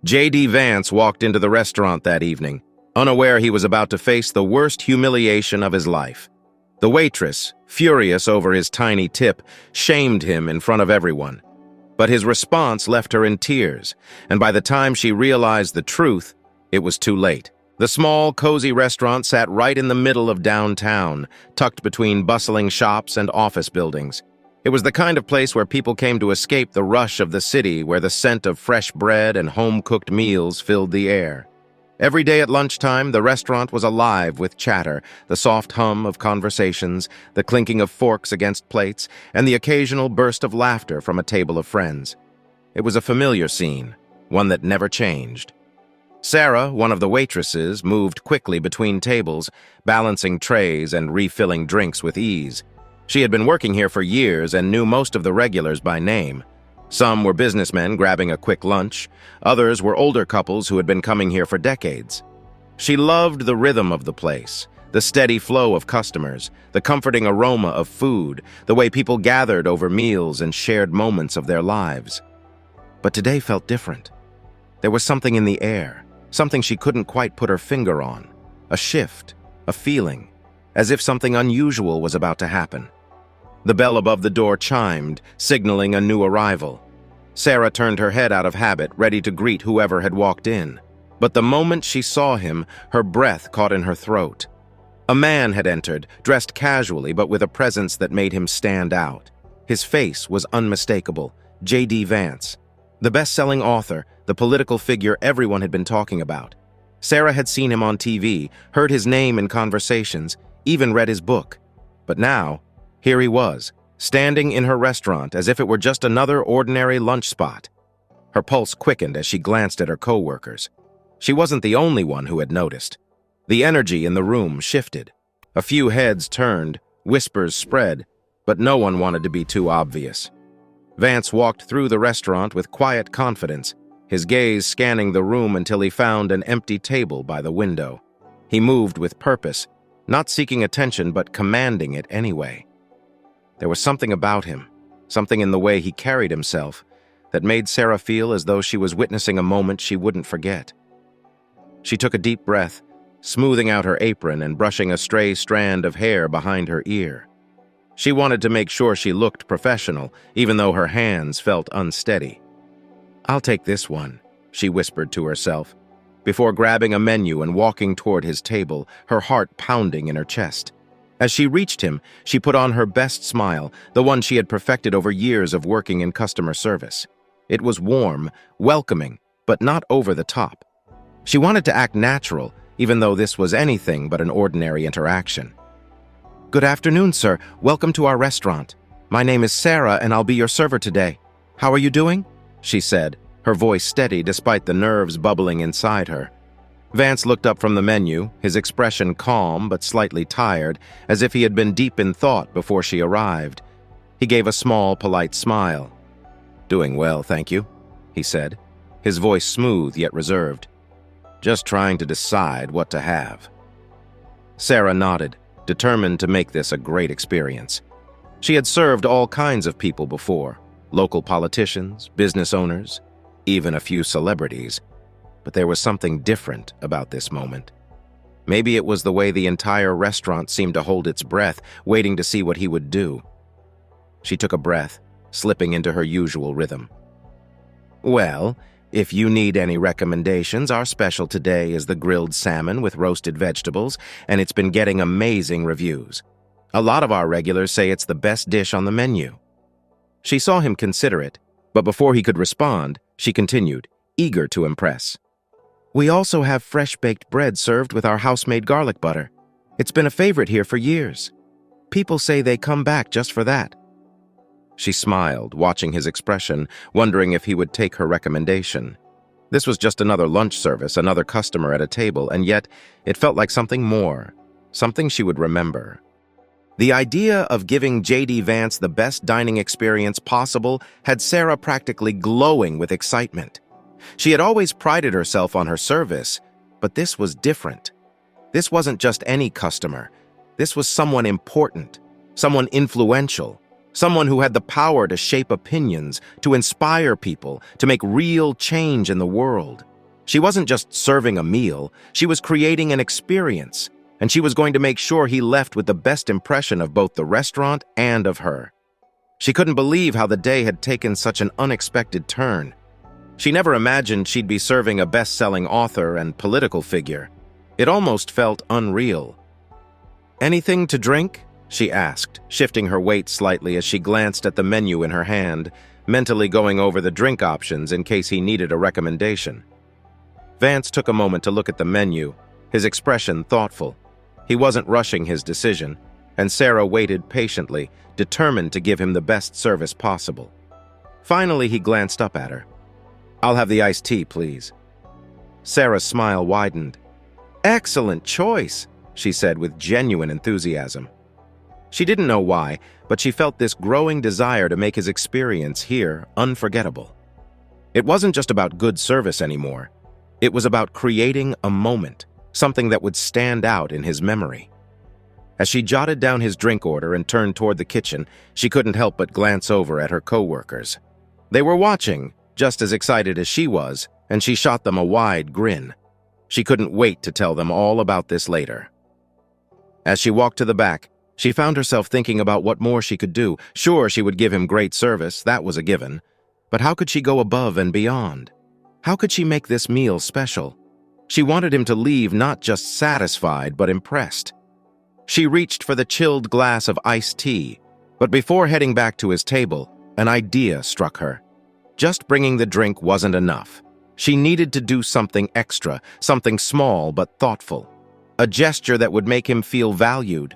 J.D. Vance walked into the restaurant that evening, unaware he was about to face the worst humiliation of his life. The waitress, furious over his tiny tip, shamed him in front of everyone. But his response left her in tears, and by the time she realized the truth, it was too late. The small, cozy restaurant sat right in the middle of downtown, tucked between bustling shops and office buildings. It was the kind of place where people came to escape the rush of the city, where the scent of fresh bread and home-cooked meals filled the air. Every day at lunchtime, the restaurant was alive with chatter, the soft hum of conversations, the clinking of forks against plates, and the occasional burst of laughter from a table of friends. It was a familiar scene, one that never changed. Sarah, one of the waitresses, moved quickly between tables, balancing trays and refilling drinks with ease. She had been working here for years and knew most of the regulars by name. Some were businessmen grabbing a quick lunch. Others were older couples who had been coming here for decades. She loved the rhythm of the place, the steady flow of customers, the comforting aroma of food, the way people gathered over meals and shared moments of their lives. But today felt different. There was something in the air, something she couldn't quite put her finger on. A shift, a feeling, as if something unusual was about to happen. The bell above the door chimed, signaling a new arrival. Sarah turned her head out of habit, ready to greet whoever had walked in. But the moment she saw him, her breath caught in her throat. A man had entered, dressed casually but with a presence that made him stand out. His face was unmistakable, J.D. Vance, the best-selling author, the political figure everyone had been talking about. Sarah had seen him on TV, heard his name in conversations, even read his book. But now, here he was, standing in her restaurant as if it were just another ordinary lunch spot. Her pulse quickened as she glanced at her co-workers. She wasn't the only one who had noticed. The energy in the room shifted. A few heads turned, whispers spread, but no one wanted to be too obvious. Vance walked through the restaurant with quiet confidence, his gaze scanning the room until he found an empty table by the window. He moved with purpose, not seeking attention but commanding it anyway. There was something about him, something in the way he carried himself, that made Sarah feel as though she was witnessing a moment she wouldn't forget. She took a deep breath, smoothing out her apron and brushing a stray strand of hair behind her ear. She wanted to make sure she looked professional, even though her hands felt unsteady. "I'll take this one," she whispered to herself, before grabbing a menu and walking toward his table, her heart pounding in her chest. As she reached him, she put on her best smile, the one she had perfected over years of working in customer service. It was warm, welcoming, but not over the top. She wanted to act natural, even though this was anything but an ordinary interaction. "Good afternoon, sir. Welcome to our restaurant. My name is Sarah, and I'll be your server today. How are you doing?" she said, her voice steady despite the nerves bubbling inside her. Vance looked up from the menu, his expression calm but slightly tired, as if he had been deep in thought before she arrived. He gave a small, polite smile. "Doing well, thank you," he said, his voice smooth yet reserved. "Just trying to decide what to have." Sarah nodded, determined to make this a great experience. She had served all kinds of people before, local politicians, business owners, even a few celebrities. But there was something different about this moment. Maybe it was the way the entire restaurant seemed to hold its breath, waiting to see what he would do. She took a breath, slipping into her usual rhythm. "Well, if you need any recommendations, our special today is the grilled salmon with roasted vegetables, and it's been getting amazing reviews. A lot of our regulars say it's the best dish on the menu." She saw him consider it, but before he could respond, she continued, eager to impress. "We also have fresh-baked bread served with our house-made garlic butter. It's been a favorite here for years. People say they come back just for that." She smiled, watching his expression, wondering if he would take her recommendation. This was just another lunch service, another customer at a table, and yet it felt like something more, something she would remember. The idea of giving J.D. Vance the best dining experience possible had Sarah practically glowing with excitement. She had always prided herself on her service, but this was different. This wasn't just any customer. This was someone important, someone influential, someone who had the power to shape opinions, to inspire people, to make real change in the world. She wasn't just serving a meal, she was creating an experience, and she was going to make sure he left with the best impression of both the restaurant and of her. She couldn't believe how the day had taken such an unexpected turn. She never imagined she'd be serving a best-selling author and political figure. It almost felt unreal. "Anything to drink?" she asked, shifting her weight slightly as she glanced at the menu in her hand, mentally going over the drink options in case he needed a recommendation. Vance took a moment to look at the menu, his expression thoughtful. He wasn't rushing his decision, and Sarah waited patiently, determined to give him the best service possible. Finally, he glanced up at her. "I'll have the iced tea, please." Sarah's smile widened. "Excellent choice," she said with genuine enthusiasm. She didn't know why, but she felt this growing desire to make his experience here unforgettable. It wasn't just about good service anymore. It was about creating a moment, something that would stand out in his memory. As she jotted down his drink order and turned toward the kitchen, she couldn't help but glance over at her co-workers. They were watching, just as excited as she was, and she shot them a wide grin. She couldn't wait to tell them all about this later. As she walked to the back, she found herself thinking about what more she could do. Sure, she would give him great service, that was a given. But how could she go above and beyond? How could she make this meal special? She wanted him to leave not just satisfied, but impressed. She reached for the chilled glass of iced tea, but before heading back to his table, an idea struck her. Just bringing the drink wasn't enough. She needed to do something extra, something small but thoughtful. A gesture that would make him feel valued.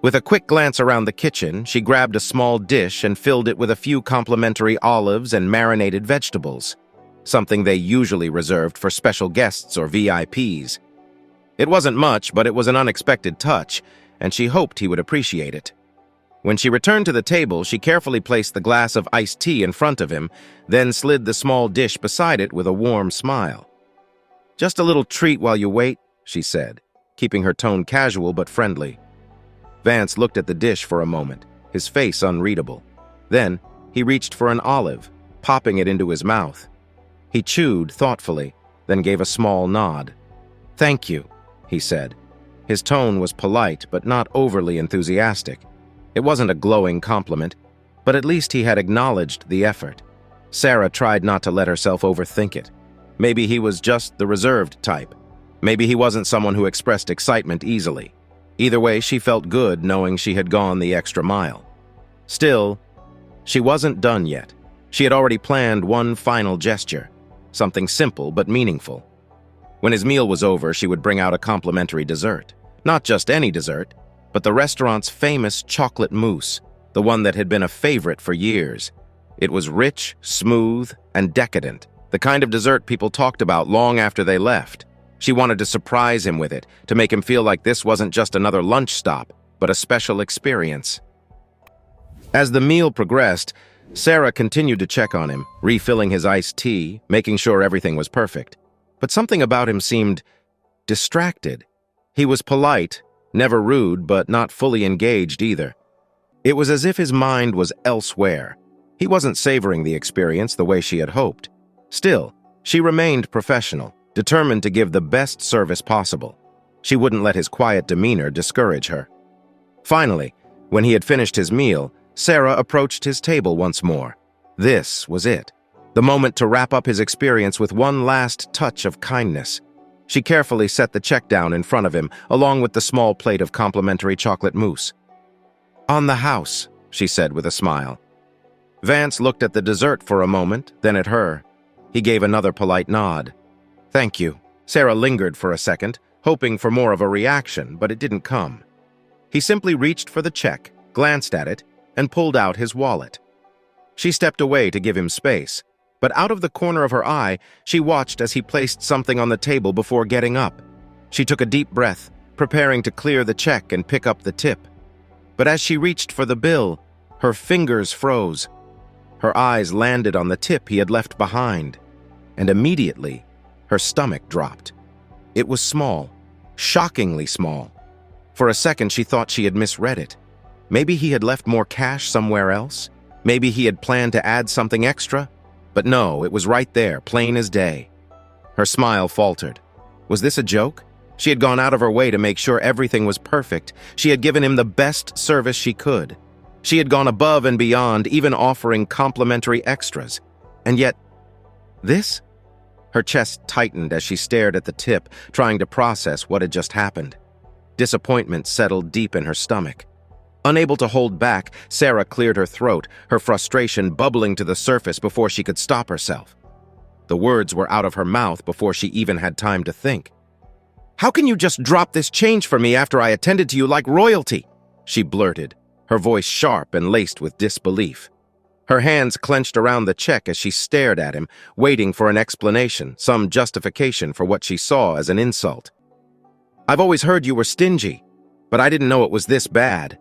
With a quick glance around the kitchen, she grabbed a small dish and filled it with a few complimentary olives and marinated vegetables, something they usually reserved for special guests or VIPs. It wasn't much, but it was an unexpected touch, and she hoped he would appreciate it. When she returned to the table, she carefully placed the glass of iced tea in front of him, then slid the small dish beside it with a warm smile. "Just a little treat while you wait," she said, keeping her tone casual but friendly. Vance looked at the dish for a moment, his face unreadable. Then, he reached for an olive, popping it into his mouth. He chewed thoughtfully, then gave a small nod. "Thank you," he said. His tone was polite but not overly enthusiastic. It wasn't a glowing compliment, but at least he had acknowledged the effort. Sarah tried not to let herself overthink it. Maybe he was just the reserved type. Maybe he wasn't someone who expressed excitement easily. Either way, she felt good knowing she had gone the extra mile. Still, she wasn't done yet. She had already planned one final gesture, something simple but meaningful. When his meal was over, she would bring out a complimentary dessert. Not just any dessert, but the restaurant's famous chocolate mousse, the one that had been a favorite for years. It was rich, smooth, and decadent, the kind of dessert people talked about long after they left. She wanted to surprise him with it, to make him feel like this wasn't just another lunch stop, but a special experience. As the meal progressed, Sarah continued to check on him, refilling his iced tea, making sure everything was perfect. But something about him seemed distracted. He was polite, never rude, but not fully engaged either. It was as if his mind was elsewhere. He wasn't savoring the experience the way she had hoped. Still, she remained professional, determined to give the best service possible. She wouldn't let his quiet demeanor discourage her. Finally, when he had finished his meal, Sarah approached his table once more. This was it, the moment to wrap up his experience with one last touch of kindness. She carefully set the check down in front of him, along with the small plate of complimentary chocolate mousse. "On the house," she said with a smile. Vance looked at the dessert for a moment, then at her. He gave another polite nod. "Thank you." Sarah lingered for a second, hoping for more of a reaction, but it didn't come. He simply reached for the check, glanced at it, and pulled out his wallet. She stepped away to give him space, but out of the corner of her eye, she watched as he placed something on the table before getting up. She took a deep breath, preparing to clear the check and pick up the tip. But as she reached for the bill, her fingers froze. Her eyes landed on the tip he had left behind, and immediately, her stomach dropped. It was small, shockingly small. For a second, she thought she had misread it. Maybe he had left more cash somewhere else. Maybe he had planned to add something extra. But no, it was right there, plain as day. Her smile faltered. Was this a joke? She had gone out of her way to make sure everything was perfect. She had given him the best service she could. She had gone above and beyond, even offering complimentary extras. And yet, this? Her chest tightened as she stared at the tip, trying to process what had just happened. Disappointment settled deep in her stomach. Unable to hold back, Sarah cleared her throat, her frustration bubbling to the surface before she could stop herself. The words were out of her mouth before she even had time to think. "How can you just drop this change for me after I attended to you like royalty?" she blurted, her voice sharp and laced with disbelief. Her hands clenched around the check as she stared at him, waiting for an explanation, some justification for what she saw as an insult. "I've always heard you were stingy, but I didn't know it was this bad."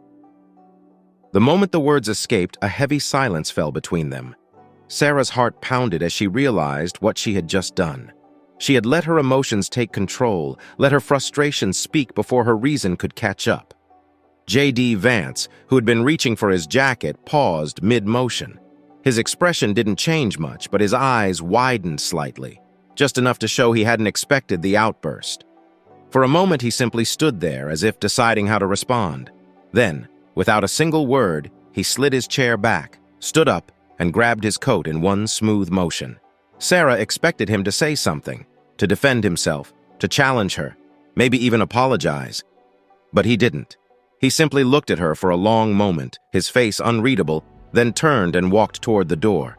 The moment the words escaped, a heavy silence fell between them. Sarah's heart pounded as she realized what she had just done. She had let her emotions take control, let her frustration speak before her reason could catch up. J.D. Vance, who had been reaching for his jacket, paused mid-motion. His expression didn't change much, but his eyes widened slightly, just enough to show he hadn't expected the outburst. For a moment, he simply stood there as if deciding how to respond. Then, without a single word, he slid his chair back, stood up, and grabbed his coat in one smooth motion. Sarah expected him to say something, to defend himself, to challenge her, maybe even apologize. But he didn't. He simply looked at her for a long moment, his face unreadable, then turned and walked toward the door.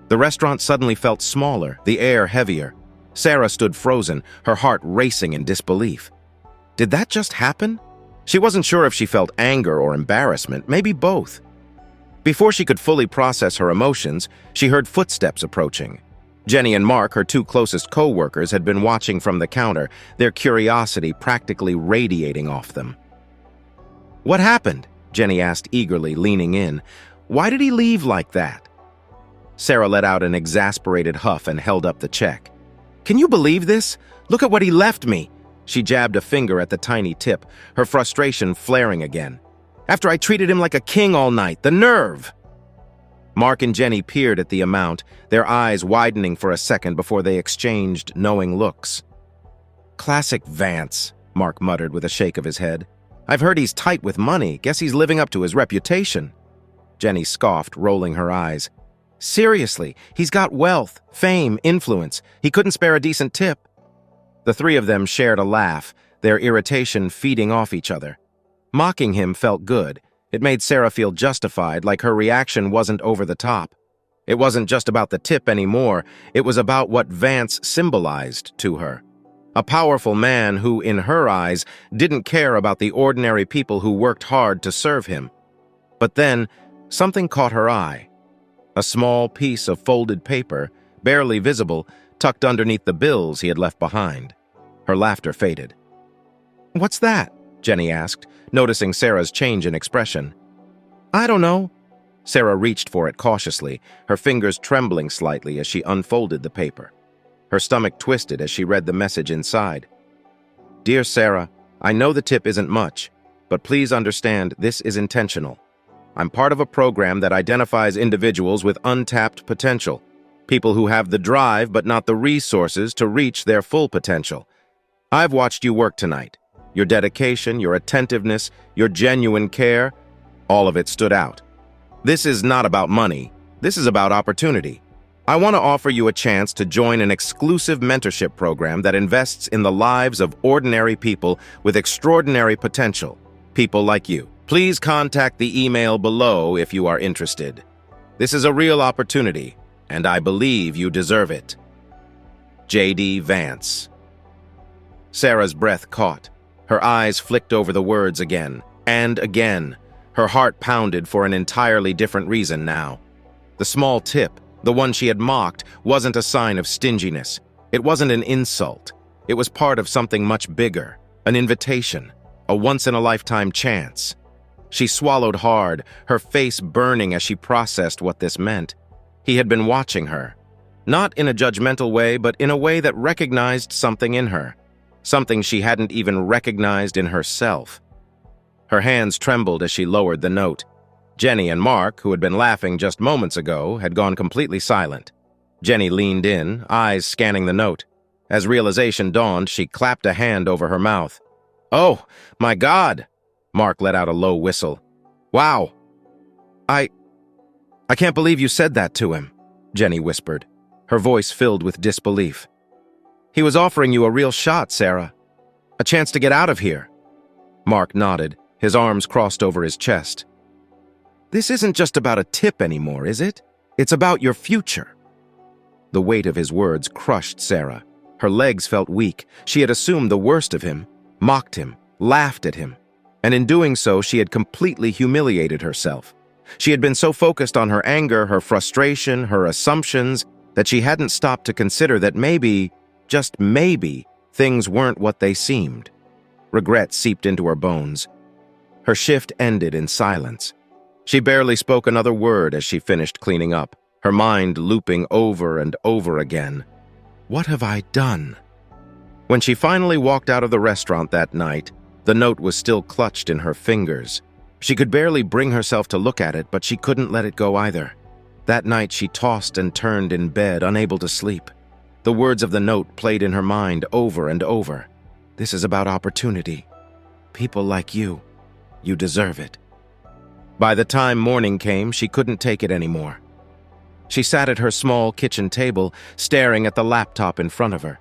The restaurant suddenly felt smaller, the air heavier. Sarah stood frozen, her heart racing in disbelief. Did that just happen? She wasn't sure if she felt anger or embarrassment, maybe both. Before she could fully process her emotions, she heard footsteps approaching. Jenny and Mark, her two closest co-workers, had been watching from the counter, their curiosity practically radiating off them. "What happened?" Jenny asked eagerly, leaning in. "Why did he leave like that?" Sarah let out an exasperated huff and held up the check. "Can you believe this? Look at what he left me!" She jabbed a finger at the tiny tip, her frustration flaring again. "After I treated him like a king all night, the nerve!" Mark and Jenny peered at the amount, their eyes widening for a second before they exchanged knowing looks. "Classic Vance," Mark muttered with a shake of his head. "I've heard he's tight with money. Guess he's living up to his reputation." Jenny scoffed, rolling her eyes. "Seriously, he's got wealth, fame, influence. He couldn't spare a decent tip." The three of them shared a laugh, their irritation feeding off each other. Mocking him felt good. It made Sarah feel justified, like her reaction wasn't over the top. It wasn't just about the tip anymore, it was about what Vance symbolized to her. A powerful man who, in her eyes, didn't care about the ordinary people who worked hard to serve him. But then, something caught her eye. A small piece of folded paper, barely visible, tucked underneath the bills he had left behind. Her laughter faded. "What's that?" Jenny asked, noticing Sarah's change in expression. "I don't know." Sarah reached for it cautiously, her fingers trembling slightly as she unfolded the paper. Her stomach twisted as she read the message inside. "Dear Sarah, I know the tip isn't much, but please understand this is intentional. I'm part of a program that identifies individuals with untapped potential, people who have the drive but not the resources to reach their full potential. I've watched you work tonight. Your dedication, your attentiveness, your genuine care, all of it stood out. This is not about money. This is about opportunity. I want to offer you a chance to join an exclusive mentorship program that invests in the lives of ordinary people with extraordinary potential, people like you. Please contact the email below if you are interested. This is a real opportunity, and I believe you deserve it. J.D. Vance." Sarah's breath caught. Her eyes flicked over the words again, and again. Her heart pounded for an entirely different reason now. The small tip, the one she had mocked, wasn't a sign of stinginess. It wasn't an insult. It was part of something much bigger, an invitation, a once-in-a-lifetime chance. She swallowed hard, her face burning as she processed what this meant. He had been watching her. Not in a judgmental way, but in a way that recognized something in her. Something she hadn't even recognized in herself. Her hands trembled as she lowered the note. Jenny and Mark, who had been laughing just moments ago, had gone completely silent. Jenny leaned in, eyes scanning the note. As realization dawned, she clapped a hand over her mouth. "Oh, my God!" Mark let out a low whistle. "Wow! I can't believe you said that to him," Jenny whispered, her voice filled with disbelief. "He was offering you a real shot, Sarah. A chance to get out of here." Mark nodded, his arms crossed over his chest. "This isn't just about a tip anymore, is it? It's about your future." The weight of his words crushed Sarah. Her legs felt weak. She had assumed the worst of him, mocked him, laughed at him. And in doing so, she had completely humiliated herself. She had been so focused on her anger, her frustration, her assumptions, that she hadn't stopped to consider that maybe, just maybe, things weren't what they seemed. Regret seeped into her bones. Her shift ended in silence. She barely spoke another word as she finished cleaning up, her mind looping over and over again. What have I done? When she finally walked out of the restaurant that night, the note was still clutched in her fingers. She could barely bring herself to look at it, but she couldn't let it go either. That night she tossed and turned in bed, unable to sleep. The words of the note played in her mind over and over. "This is about opportunity. People like you. You deserve it." By the time morning came, she couldn't take it anymore. She sat at her small kitchen table, staring at the laptop in front of her.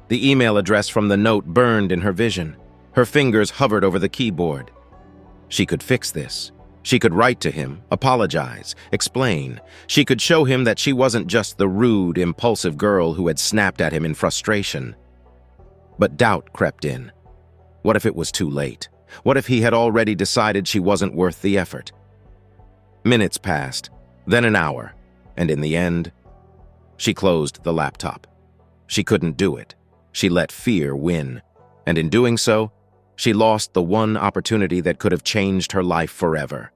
The email address from the note burned in her vision. Her fingers hovered over the keyboard. She could fix this. She could write to him, apologize, explain. She could show him that she wasn't just the rude, impulsive girl who had snapped at him in frustration. But doubt crept in. What if it was too late? What if he had already decided she wasn't worth the effort? Minutes passed, then an hour, and in the end, she closed the laptop. She couldn't do it. She let fear win, and in doing so, she lost the one opportunity that could have changed her life forever.